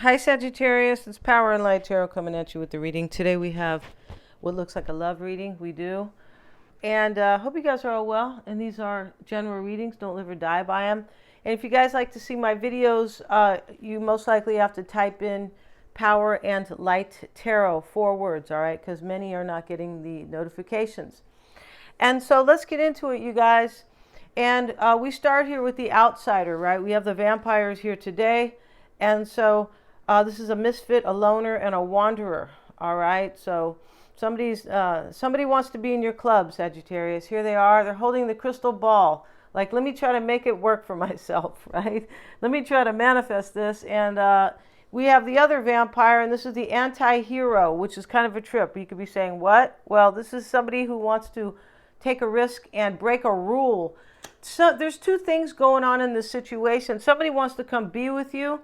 Hi Sagittarius, it's Power and Light Tarot coming at you with the reading. Today we have what looks like a love reading. We do. And hope you guys are all well. And these are general readings. Don't live or die by them. And if you guys like to see my videos, you most likely have to type in Power and Light Tarot, 4 words, all right? Because many are not getting the notifications. And so let's get into it, you guys. And we start here with the outsider, right? We have the vampires here today. And so this is a misfit, a loner, and a wanderer, all right? So somebody wants to be in your club, Sagittarius. Here they are. They're holding the crystal ball. Like, let me try to make it work for myself, right? Let me try to manifest this. And we have the other vampire, and this is the anti-hero, which is kind of a trip. You could be saying, what? Well, this is somebody who wants to take a risk and break a rule. So there's 2 things going on in this situation. Somebody wants to come be with you,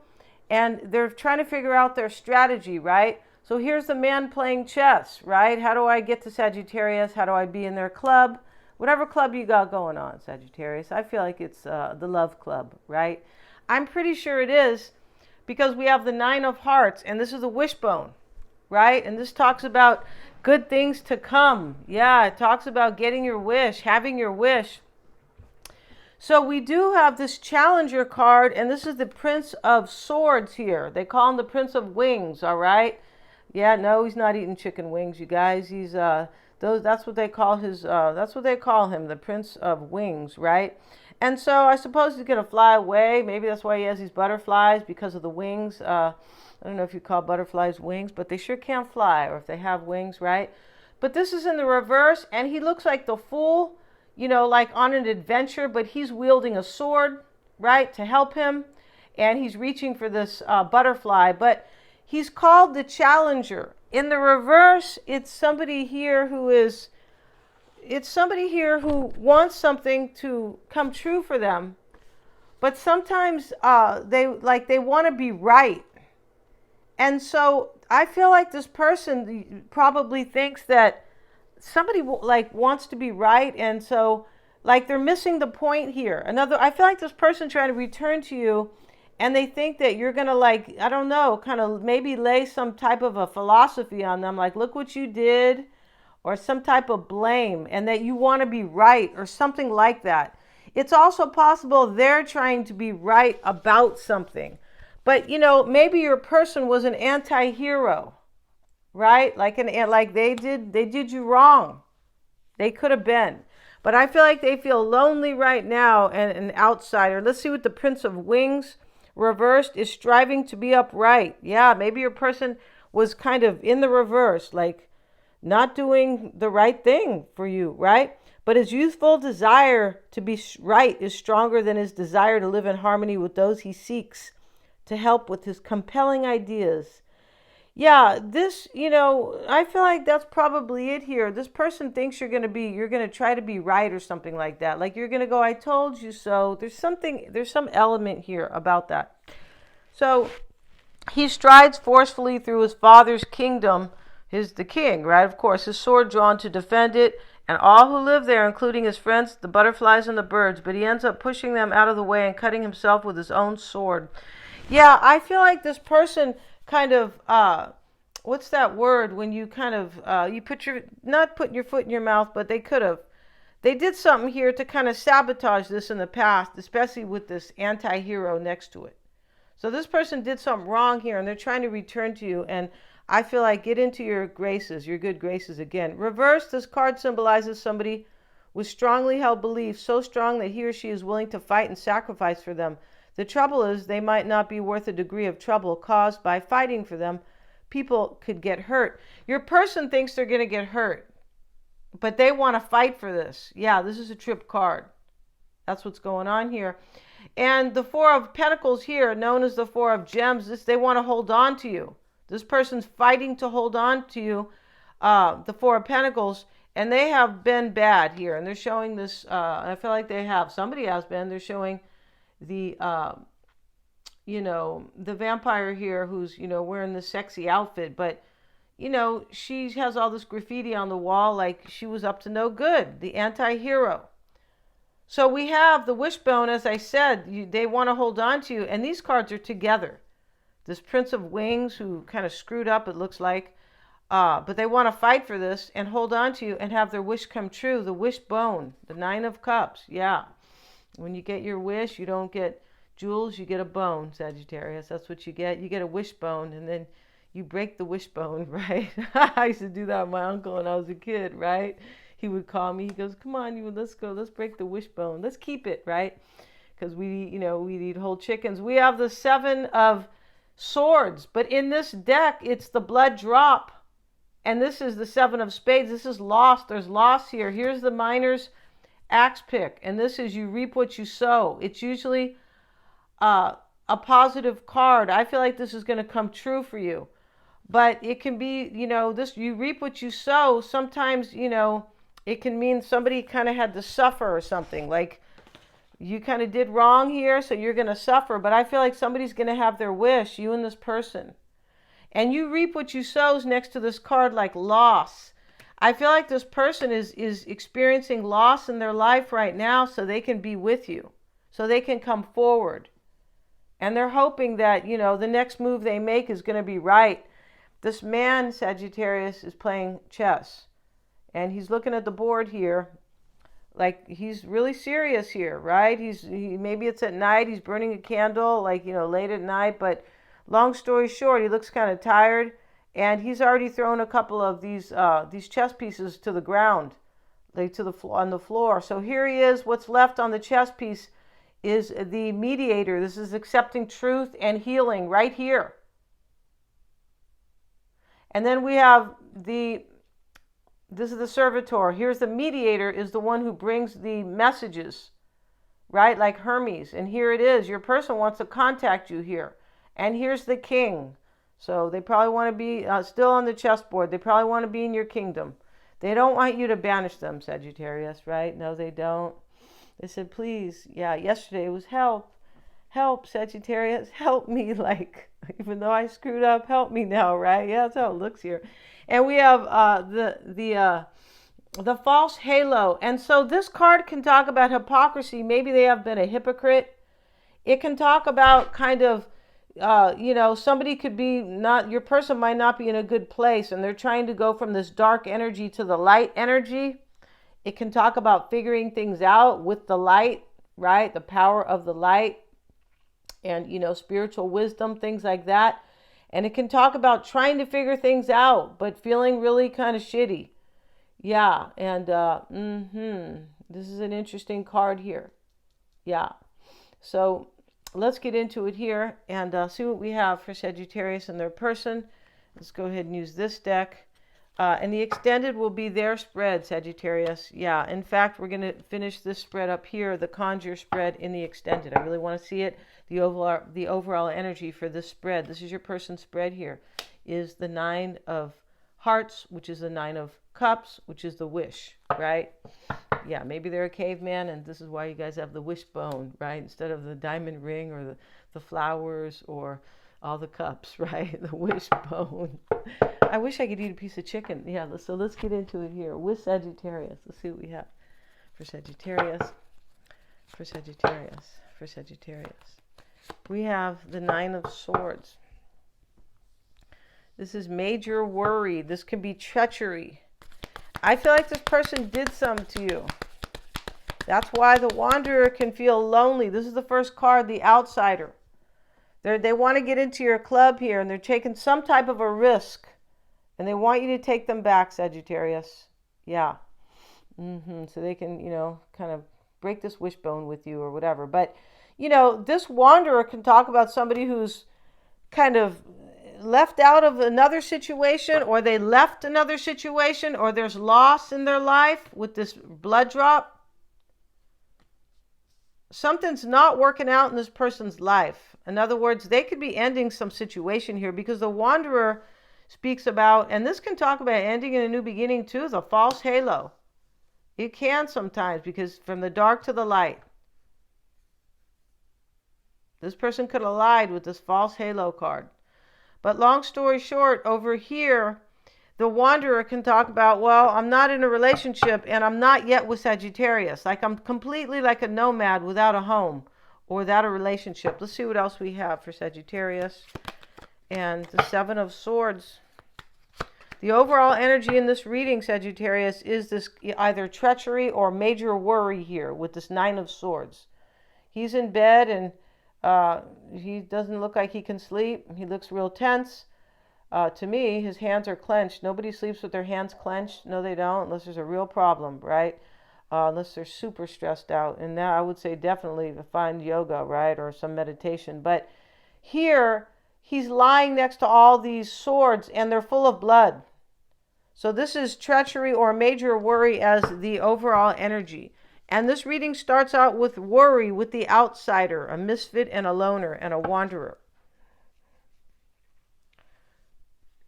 and they're trying to figure out their strategy, right? So here's the man playing chess, right? How do I get to Sagittarius? How do I be in their club? Whatever club you got going on, Sagittarius. I feel like it's the love club, right? I'm pretty sure it is, because we have the 9 of hearts, and this is the wishbone, right? And this talks about good things to come. Yeah, it talks about getting your wish, having your wish. So we do have this challenger card, and this is the Prince of Swords here. They call him the Prince of Wings, all right? Yeah, no, he's not eating chicken wings, you guys. He's that's what they call that's what they call him, the Prince of Wings, right? And so I suppose he's gonna fly away. Maybe that's why he has these butterflies, because of the wings. I don't know if you call butterflies wings, but they sure can't fly, or if they have wings, right? But this is in the reverse, and he looks like the Fool, you know, like on an adventure, but he's wielding a sword, right, to help him. And he's reaching for this butterfly, but he's called the challenger. In the reverse, it's somebody here who wants something to come true for them, but sometimes they want to be right. And so I feel like this person probably thinks that somebody wants to be right, and so they're missing the point here. I feel like this person trying to return to you, and they think that you're gonna, I don't know, kind of maybe lay some type of a philosophy on them, like, look what you did, or some type of blame, and that you want to be right or something like that. It's also possible they're trying to be right about something, but maybe your person was an anti-hero, right? Like they did you wrong. They could have been. But I feel like they feel lonely right now, and an outsider. Let's see what the Prince of Wings reversed is: striving to be upright. Yeah, maybe your person was kind of in the reverse, like not doing the right thing for you, right? But his youthful desire to be right is stronger than his desire to live in harmony with those he seeks to help with his compelling ideas. Yeah, this, I feel like that's probably it here. This person thinks you're going to try to be right or something like that. Like you're going to go, I told you so. There's some element here about that. So he strides forcefully through his father's kingdom, the king, right? Of course, his sword drawn to defend it, and all who live there, including his friends, the butterflies and the birds, but he ends up pushing them out of the way and cutting himself with his own sword. Yeah, I feel like this person kind of what's that word when you kind of you not putting your foot in your mouth, but they did something here to kind of sabotage this in the past, especially with this anti-hero next to it. So this person did something wrong here, and they're trying to return to you, and I feel like get into your graces, your good graces again. Reverse, this card symbolizes somebody with strongly held beliefs, so strong that he or she is willing to fight and sacrifice for them. The trouble is, they might not be worth a degree of trouble caused by fighting for them. People could get hurt. Your person thinks they're going to get hurt, but they want to fight for this. Yeah, this is a trip card. That's what's going on here. And the 4 of Pentacles here, known as the 4 of Gems, they want to hold on to you. This person's fighting to hold on to you, the 4 of Pentacles, and they have been bad here. And they're showing this, I feel like somebody has been, they're showing the the vampire here who's wearing this sexy outfit, but she has all this graffiti on the wall, like she was up to no good, the anti-hero. So we have the wishbone, as I said, they want to hold on to you, and these cards are together. this Prince of Wings who kind of screwed up, it looks like. But they want to fight for this and hold on to you and have their wish come true. The wishbone, the Nine of Cups. Yeah. When you get your wish, you don't get jewels, you get a bone, Sagittarius. That's what you get. You get a wishbone, and then you break the wishbone, right? I used to do that with my uncle when I was a kid, right? He would call me. He goes, come on, let's go. Let's break the wishbone. Let's keep it, right? Because we eat whole chickens. We have the Seven of Swords. But in this deck, it's the blood drop. And this is the Seven of Spades. This is loss. There's loss here. Here's the Miner's Axe pick. And this is you reap what you sow. It's usually a positive card. I feel like this is going to come true for you. But it can be, this you reap what you sow. Sometimes, it can mean somebody kind of had to suffer or something. Like you kind of did wrong here, so you're going to suffer. But I feel like somebody's going to have their wish, you and this person. And you reap what you sow is next to this card like loss. I feel like this person is experiencing loss in their life right now so they can be with you, so they can come forward. And they're hoping that, the next move they make is going to be right. This man, Sagittarius, is playing chess. And he's looking at the board here. Like he's really serious here, right? Maybe it's at night. He's burning a candle, like, late at night. But long story short, he looks kind of tired. And he's already thrown a couple of these chess pieces to the ground, like on the floor. So here he is. What's left on the chess piece is the mediator. This is accepting truth and healing right here. And then we have this is the servitor. Here's the mediator, is the one who brings the messages, right? Like Hermes. And here it is. Your person wants to contact you here. And here's the king. So they probably want to be still on the chessboard. They probably want to be in your kingdom. They don't want you to banish them, Sagittarius, right? No, they don't. They said, please. Yeah, yesterday it was help. Help, Sagittarius. Help me. Like, even though I screwed up, help me now, right? Yeah, that's how it looks here. And we have the false halo. And so this card can talk about hypocrisy. Maybe they have been a hypocrite. It can talk about kind of, somebody could be your person might not be in a good place and they're trying to go from this dark energy to the light energy. It can talk about figuring things out with the light, right? The power of the light and, spiritual wisdom, things like that. And it can talk about trying to figure things out, but feeling really kind of shitty. Yeah. And, this is an interesting card here. Yeah. So let's get into it here and see what we have for Sagittarius and their person. Let's go ahead and use this deck. And the extended will be their spread, Sagittarius. Yeah, in fact, we're going to finish this spread up here, the conjure spread in the extended. I really want to see it, the overall energy for this spread. This is your person's spread here, is the Nine of Hearts, which is the Nine of Cups, which is the wish, right? Yeah, maybe they're a caveman, and this is why you guys have the wishbone, right? Instead of the diamond ring or the flowers or all the cups, right? The wishbone. I wish I could eat a piece of chicken. Yeah, so let's get into it here with Sagittarius. Let's see what we have for Sagittarius. For Sagittarius. For Sagittarius. We have the Nine of Swords. This is major worry. This can be treachery. I feel like this person did something to you. That's why the Wanderer can feel lonely. This is the first card, the Outsider. They want to get into your club here, and they're taking some type of a risk. And they want you to take them back, Sagittarius. Yeah. So they can, kind of break this wishbone with you or whatever. But, this Wanderer can talk about somebody who's kind of left out of another situation, or they left another situation, or there's loss in their life with this blood drop. Something's not working out in this person's life. In other words, they could be ending some situation here because the Wanderer speaks about, and this can talk about ending in a new beginning too, the false halo. It can sometimes, because from the dark to the light. This person could have lied with this false halo card. But long story short, over here, the Wanderer can talk about, well, I'm not in a relationship and I'm not yet with Sagittarius. Like I'm completely like a nomad without a home or without a relationship. Let's see what else we have for Sagittarius. And the Seven of Swords. The overall energy in this reading, Sagittarius, is this either treachery or major worry here with this Nine of Swords. He's in bed and he doesn't look like he can sleep. He looks real tense. To me, his hands are clenched. Nobody sleeps with their hands clenched. No, they don't, unless there's a real problem, right? Unless they're super stressed out. And now I would say definitely find yoga, right? Or some meditation. But here, he's lying next to all these swords and they're full of blood. So this is treachery or major worry as the overall energy. And this reading starts out with worry with the outsider, a misfit and a loner and a wanderer.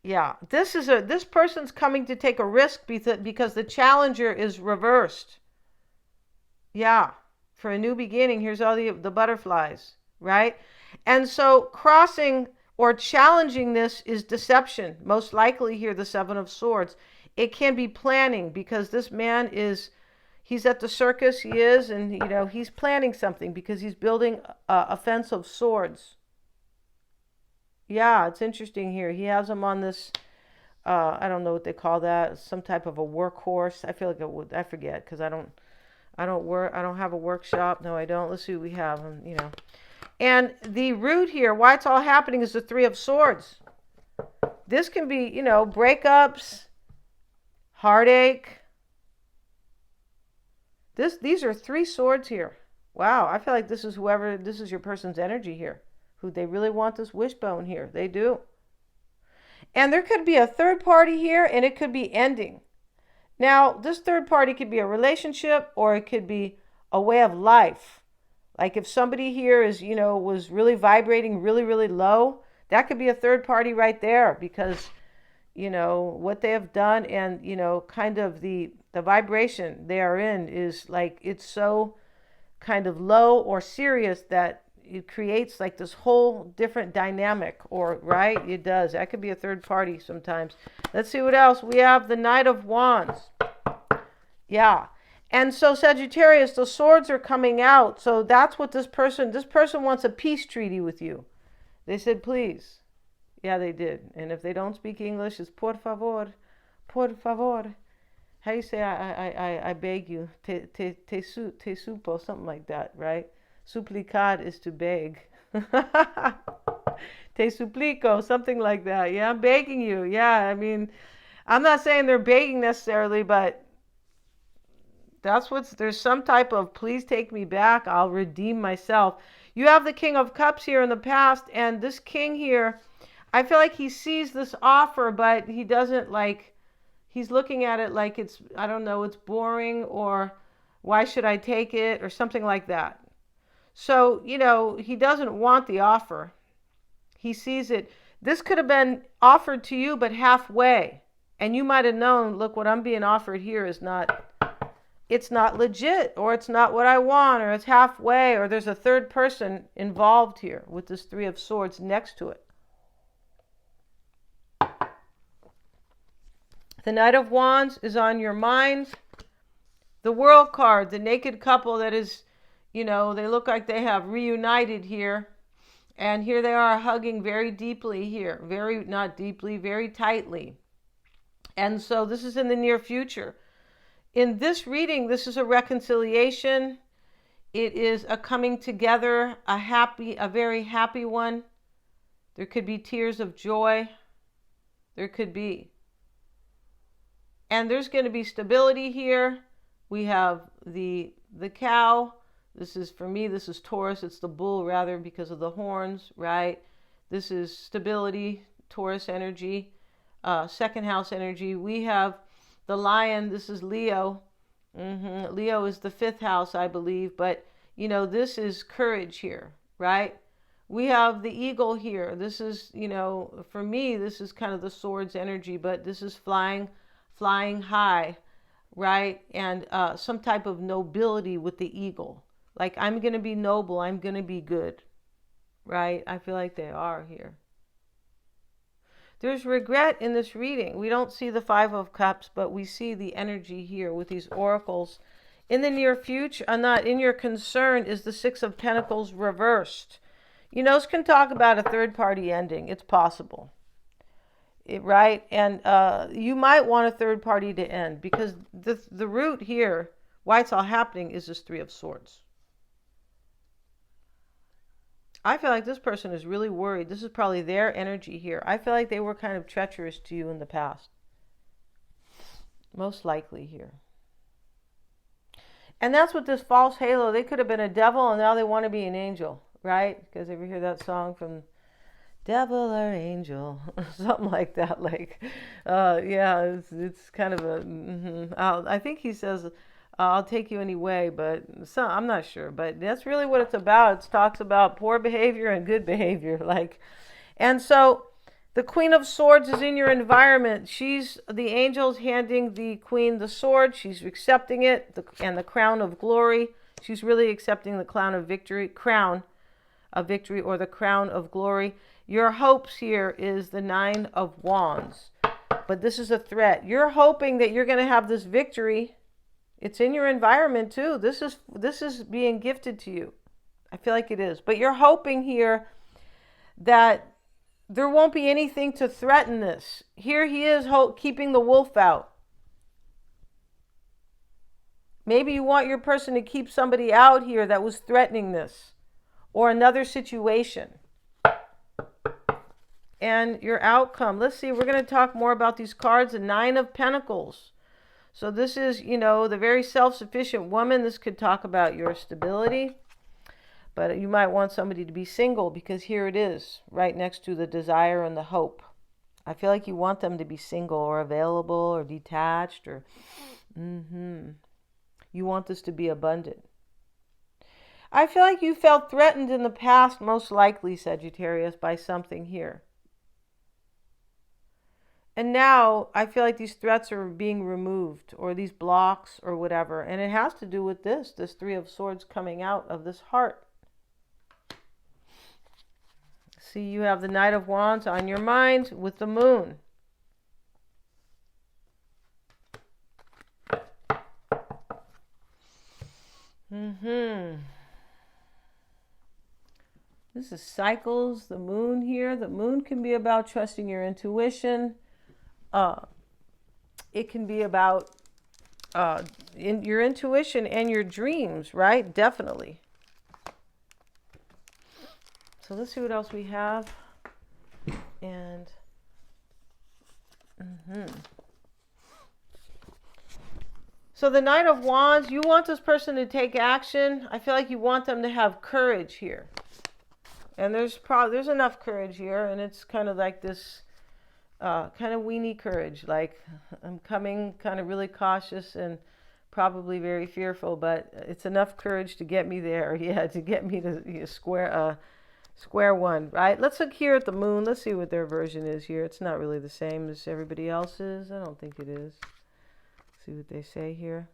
Yeah, this person's coming to take a risk because the challenger is reversed. Yeah, for a new beginning, here's all the butterflies, right? And so crossing or challenging this is deception. Most likely here, the Seven of Swords. It can be planning because this man he's at the circus, he is, and he's planning something because he's building a fence of swords. Yeah, it's interesting here. He has them on this, I don't know what they call that, some type of a workhorse. I feel like I forget because I don't have a workshop. No, I don't. Let's see what we have, And the root here, why it's all happening, is the Three of Swords. This can be, breakups, heartache. These are three swords here. Wow, I feel like this is your person's energy here. Who they really want this wishbone here. They do. And there could be a third party here, and it could be ending. Now, this third party could be a relationship, or it could be a way of life. Like if somebody here was really vibrating really, really low, that could be a third party right there because, what they have done and, kind of the vibration they are in is like, it's so kind of low or serious that it creates like this whole different dynamic right? It does. That could be a third party sometimes. Let's see what else. We have the Knight of Wands. Yeah. And so Sagittarius, the swords are coming out. So that's what this person wants a peace treaty with you. They said, please. Yeah, they did. And if they don't speak English, it's por favor. How do you say I beg you? Te supo, something like that, right? Suplicar is to beg. Te suplico, something like that. Yeah, I'm begging you. Yeah, I mean, I'm not saying they're begging necessarily, but there's some type of please take me back. I'll redeem myself. You have the King of Cups here in the past, and this king here, I feel like he sees this offer, but he doesn't he's looking at it like it's, I don't know, it's boring or why should I take it or something like that. So, he doesn't want the offer. He sees it. This could have been offered to you, but halfway. And you might have known, look, what I'm being offered here is it's not legit, or it's not what I want, or it's halfway, or there's a third person involved here with this Three of Swords next to it. The Knight of Wands is on your mind. The World card, the naked couple that is, they look like they have reunited here. And here they are hugging very deeply here. Not deeply, very tightly. And so this is in the near future. In this reading, this is a reconciliation. It is a coming together, a very happy one. There could be tears of joy. There could be. And there's going to be stability here. We have the cow. This is Taurus. It's the bull rather because of the horns, right? This is stability, Taurus energy, second house energy. We have the lion. This is Leo. Leo is the fifth house, I believe. But, this is courage here, right? We have the eagle here. This is, for me, this is kind of the swords energy, but this is flying high, right? And some type of nobility with the eagle. Like, I'm going to be noble. I'm going to be good, right? I feel like they are here. There's regret in this reading. We don't see the Five of Cups, but we see the energy here with these oracles. In the near future, not in your concern, is the Six of Pentacles reversed. You know, this can talk about a third party ending. It's possible. Right? And you might want a third party to end, because the root here, why it's all happening, is this Three of Swords. I feel like this person is really worried. This is probably their energy here. I feel like they were kind of treacherous to you in the past. Most likely here. And that's what this false halo, they could have been a devil and now they want to be an angel, right? Because if you hear that song from Devil or Angel, something like that, like, yeah, it's kind of a, I think he says, I'll take you anyway, but I'm not sure, but that's really what it's about. It talks about poor behavior and good behavior, like, and so the Queen of Swords is in your environment. She's, the angel's handing the queen the sword. She's accepting it, and the crown of glory. She's really accepting the crown of victory, or the crown of glory. Your hopes here is the Nine of Wands, but this is a threat. You're hoping that you're going to have this victory. It's in your environment too. This is being gifted to you. I feel like it is, but you're hoping here that there won't be anything to threaten this. Here he is keeping the wolf out. Maybe you want your person to keep somebody out here that was threatening this, or another situation. And your outcome. Let's see, we're going to talk more about these cards. The Nine of Pentacles. So this is, you know, the very self-sufficient woman. This could talk about your stability. But you might want somebody to be single, because here it is, right next to the desire and the hope. I feel like you want them to be single or available or detached, or you want this to be abundant. I feel like you felt threatened in the past, most likely, Sagittarius, by something here. And now I feel like these threats are being removed, or these blocks or whatever. And it has to do with this Three of Swords coming out of this heart. See, you have the Knight of Wands on your mind with the Moon. This is cycles, the Moon here. The Moon can be about trusting your intuition. It can be about your intuition and your dreams, right? Definitely. So let's see what else we have. And so the Knight of Wands, you want this person to take action. I feel like you want them to have courage here. And there's enough courage here, and it's kind of like this kind of weenie courage, like I'm coming kind of really cautious and probably very fearful, but it's enough courage to get me there. Yeah, to get me to square one, right? Let's look here at the Moon. Let's see what their version is here. It's not really the same as everybody else's. I don't think it is. See what they say here.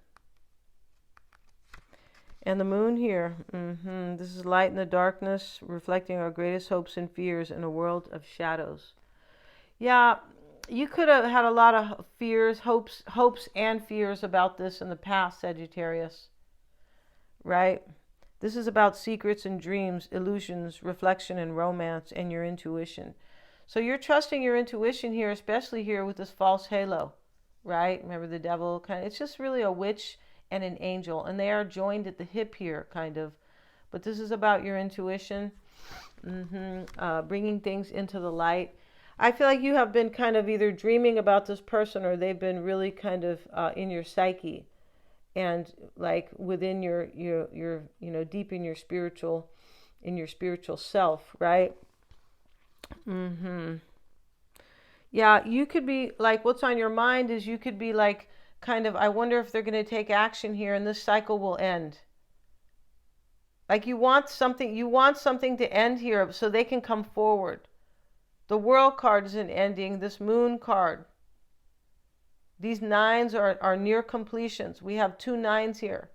And the Moon here. This is light in the darkness, reflecting our greatest hopes and fears in a world of shadows. Yeah, you could have had a lot of fears, hopes and fears about this in the past, Sagittarius. Right? This is about secrets and dreams, illusions, reflection and romance, and your intuition. So you're trusting your intuition here, especially here with this false halo, right? Remember the devil, kind of, it's just really a witch and an angel, and they are joined at the hip here, kind of. But this is about your intuition, bringing things into the light. I feel like you have been kind of either dreaming about this person, or they've been really kind of in your psyche. And like within your deep in your spiritual self, right? Yeah, you could be like, what's on your mind is you could be like, kind of, I wonder if they're going to take action here and this cycle will end. Like you want something to end here so they can come forward. The World card is an ending, this Moon card. These nines are near completions. We have 2 nines here.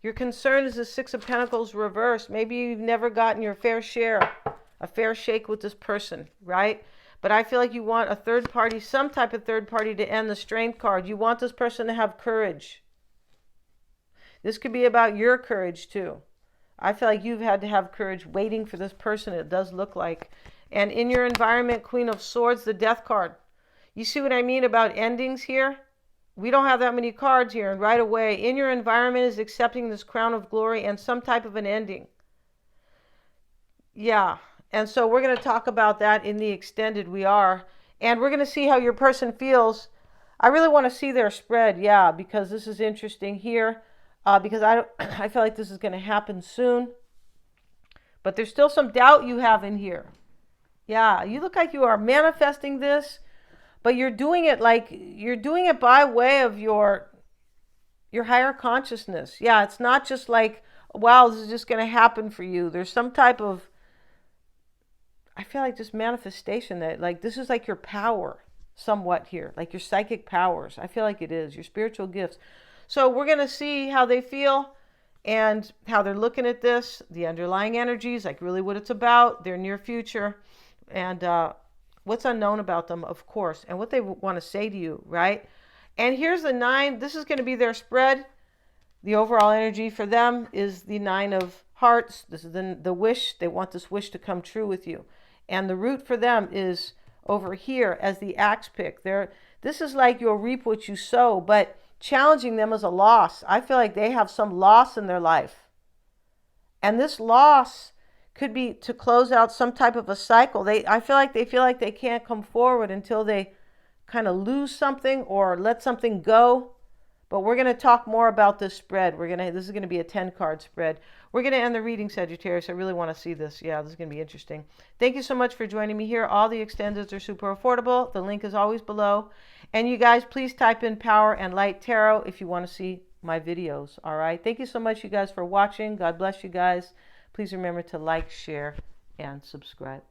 Your concern is the Six of Pentacles reversed. Maybe you've never gotten your fair share, a fair shake with this person, right? But I feel like you want a third party, some type of third party to end the Strength card. You want this person to have courage. This could be about your courage too. I feel like you've had to have courage waiting for this person, it does look like. And in your environment, Queen of Swords, the Death card. You see what I mean about endings here? We don't have that many cards here, and right away, in your environment is accepting this crown of glory and some type of an ending. Yeah, and so we're going to talk about that in the extended we are, and we're going to see how your person feels. I really want to see their spread, yeah, because this is interesting here, because I feel like this is going to happen soon, but there's still some doubt you have in here. Yeah, you look like you are manifesting this, but you're doing it by way of your higher consciousness. Yeah, it's not just like, wow, this is just going to happen for you. There's some type of, I feel like this manifestation that like this is like your power somewhat here, like your psychic powers. I feel like it is your spiritual gifts. So we're going to see how they feel and how they're looking at this, the underlying energies, like really what it's about, their near future, and what's unknown about them, of course, and what they want to say to you, right? And here's the 9. This is going to be their spread. The overall energy for them is the 9 of Hearts. This is the wish. They want this wish to come true with you. And the root for them is over here as the axe pick. This is like you'll reap what you sow, but challenging them is a loss. I feel like they have some loss in their life. And this loss could be to close out some type of a cycle. I feel like they can't come forward until they kind of lose something or let something go. But we're going to talk more about this spread. This is going to be a 10-card spread. We're going to end the reading, Sagittarius. I really want to see this. Yeah, this is going to be interesting. Thank you so much for joining me here. All the extendeds are super affordable. The link is always below. And you guys, please type in Power and Light Tarot if you want to see my videos. All right. Thank you so much, you guys, for watching. God bless you guys. Please remember to like, share, and subscribe.